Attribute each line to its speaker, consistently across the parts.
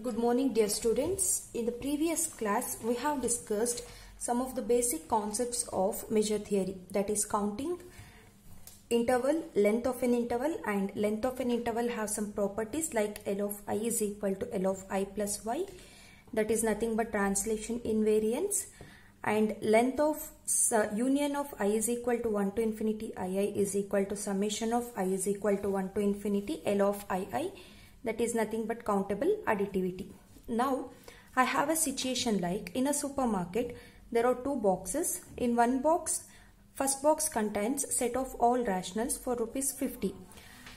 Speaker 1: Good morning, dear students. In the previous class, we have discussed some of the basic concepts of measure theory, that is counting, interval, length of an interval, and length of an interval have some properties like L of I is equal to L of I plus Y, that is nothing but translation invariance, and length of union of I is equal to 1 to infinity II is equal to summation of I is equal to 1 to infinity L of II, that is nothing but countable additivity. Now I have a situation like in a supermarket there are two boxes. In one box, first box contains set of all rationals for rupees 50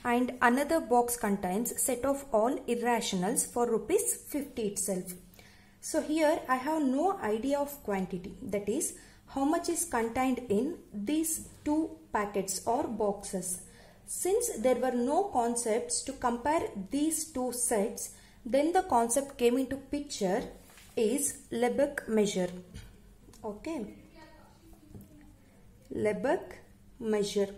Speaker 1: and another box contains set of all irrationals for rupees 50 itself. So here I have no idea of quantity, that is how much is contained in these two packets or boxes. Since there were no concepts to compare these two sets, then the concept came into picture is Lebesgue measure. Okay. Lebesgue measure.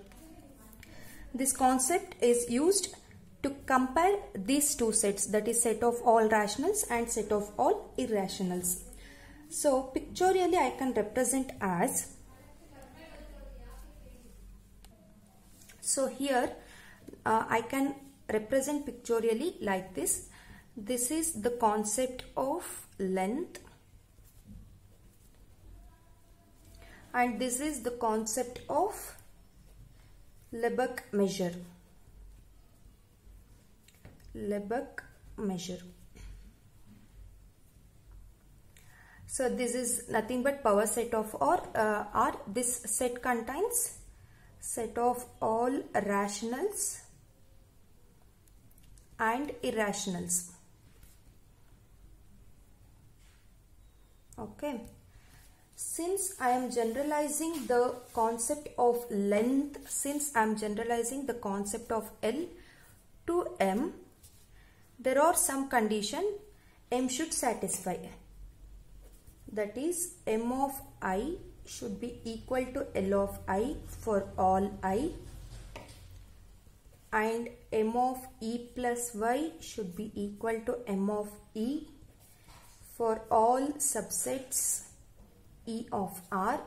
Speaker 1: This concept is used to compare these two sets, that is set of all rationals and set of all irrationals. So pictorially I can represent as, so here I can represent pictorially like this. This is the concept of length and this is the concept of Lebesgue measure. Lebesgue measure. So this is nothing but power set of R. This set contains set of all rationals and irrationals. Okay. Since I am generalizing the concept of length, since I am generalizing the concept of L to M, there are some condition M should satisfy. That is M of I should be equal to L of I for all I, and M of E plus Y should be equal to M of E for all subsets E of R,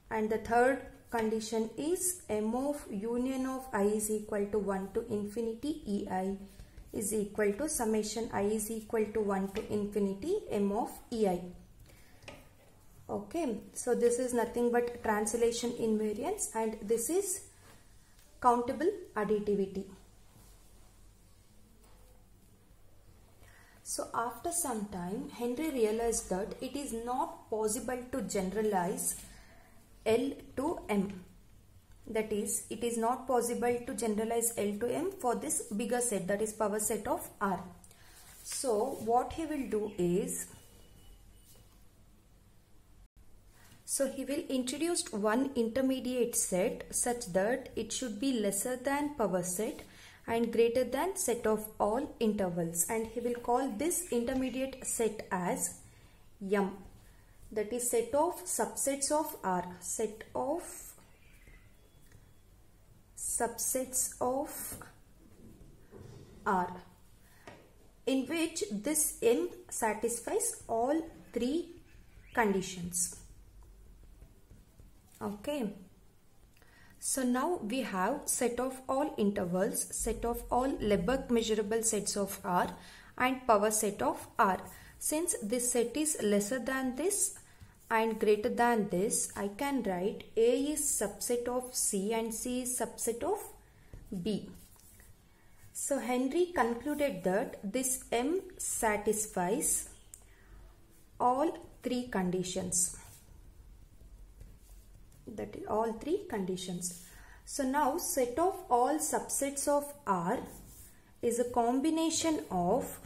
Speaker 1: and the third condition is M of union of I is equal to 1 to infinity EI is equal to summation I is equal to 1 to infinity M of EI. Okay, so this is nothing but translation invariance and this is countable additivity. So after some time, Henry realized that it is not possible to generalize L to M. That is, it is not possible to generalize L to M for this bigger set, that is power set of R. So what he will do is, so he will introduce one intermediate set such that it should be lesser than power set and greater than set of all intervals, and he will call this intermediate set as M, that is set of subsets of R, set of subsets of R, in which this M satisfies all three conditions. Okay. So now we have set of all intervals, set of all Lebesgue measurable sets of R and power set of R. Since this set is lesser than this and greater than this, I can write A is subset of C and C is subset of B. So Henry concluded that this M satisfies all three conditions. That is all three conditions. So now set of all subsets of R is a combination of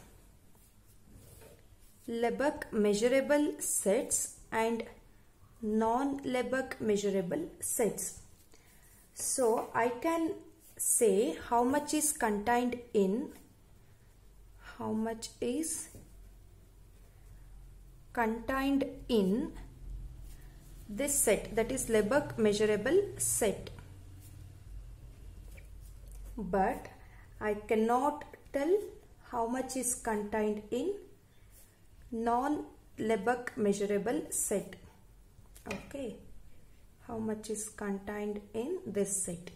Speaker 1: Lebesgue measurable sets and non-Lebesgue measurable sets. So I can say how much is contained in, how much is contained in this set, that is Lebesgue measurable set. But I cannot tell how much is contained in non-Lebesgue measurable set. Okay, how much is contained in this set.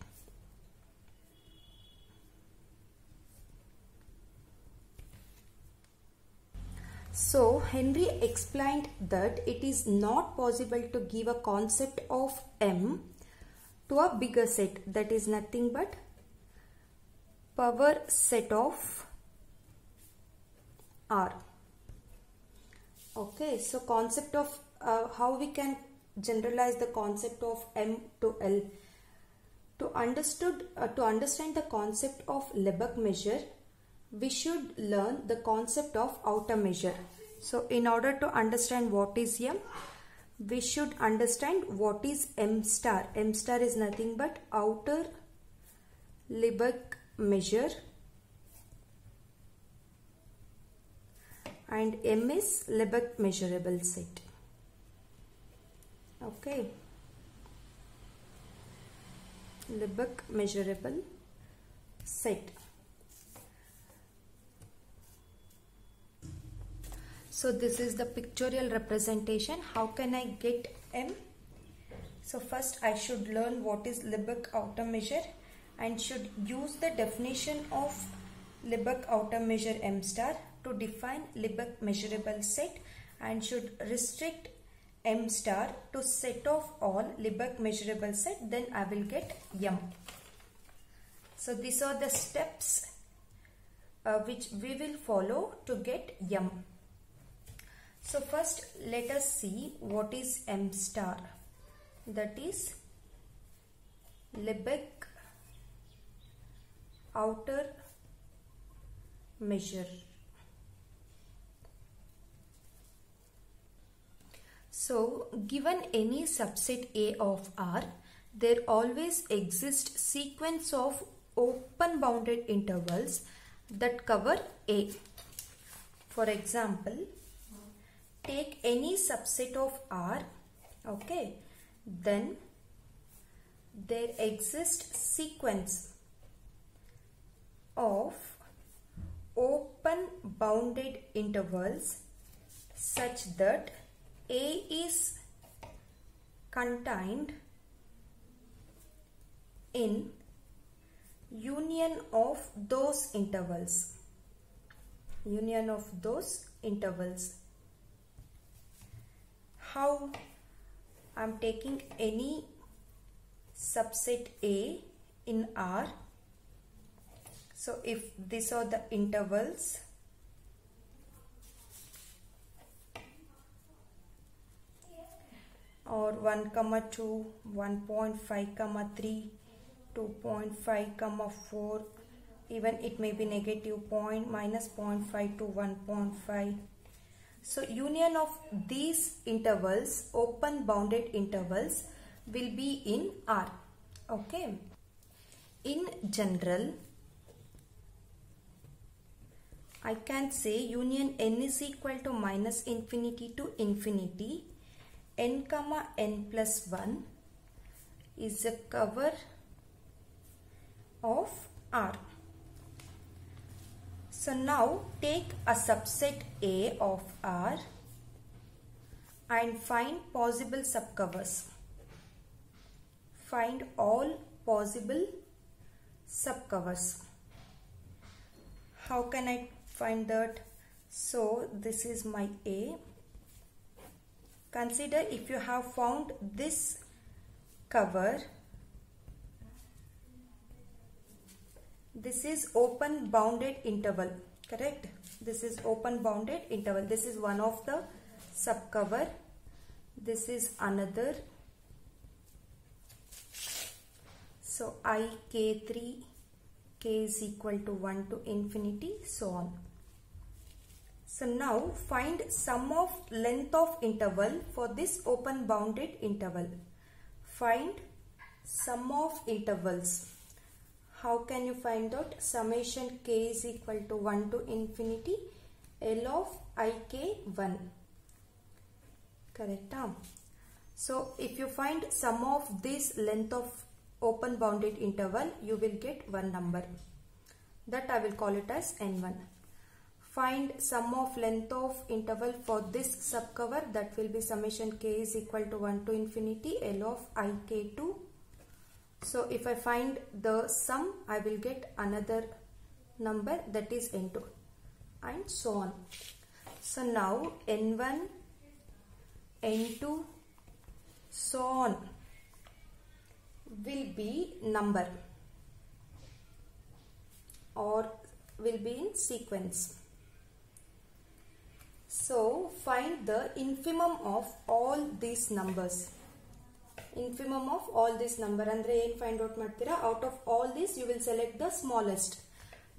Speaker 1: So Henry explained that it is not possible to give a concept of M to a bigger set, that is nothing but power set of R. Okay, so concept of how we can generalize the concept of M to L. To understand the concept of Lebesgue measure, we should learn the concept of outer measure. So in order to understand what is M, we should understand what is M star. M star is nothing but outer Lebesgue measure, and M is Lebesgue measurable set. Okay, Lebesgue measurable set. So this is the pictorial representation. How can I get M? So first I should learn what is Lebesgue outer measure and should use the definition of Lebesgue outer measure M star to define Lebesgue measurable set, and should restrict M star to set of all Lebesgue measurable set, then I will get M. So these are the steps which we will follow to get M. So first let us see what is M star. That is Lebesgue outer measure. So given any subset A of R, there always exists sequence of open bounded intervals that cover A. For example, take any subset of R, okay, then there exists sequence of open bounded intervals such that A is contained in union of those intervals. Union of those intervals. How? I am taking any subset A in R. So if these are the intervals, or 1, 2, 1.5, 3, 2.5, 4, even it may be negative point, minus 0.5 to 1.5. So union of these intervals, open bounded intervals, will be in R. Okay. In general, I can say union n is equal to minus infinity to infinity, n comma n plus 1 is a cover of R. So now take a subset A of R and find possible subcovers. Find all possible subcovers. How can I find that? So this is my A. Consider if you have found this cover, this is open bounded interval, correct? This is open bounded interval. This is one of the subcover. This is another. So I k3, k is equal to 1 to infinity, so on. So now find sum of length of interval for this open bounded interval. Find sum of intervals. How can you find out? Summation k is equal to 1 to infinity L of ik1. Correct? So if you find sum of this length of open bounded interval, you will get one number. That I will call it as n1. find sum of length of interval for this subcover, that will be summation k is equal to 1 to infinity L of I k2. So if I find the sum, I will get another number, that is n2, and so on. So now n1, n2, so on will be number or will be in sequence. So find the infimum of all these numbers. Infimum of all this number andre ಏನು find out ಮಾಡ್ತೀರಾ? Out of all this you will select the smallest,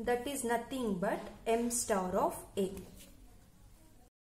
Speaker 1: that is nothing but m star of a.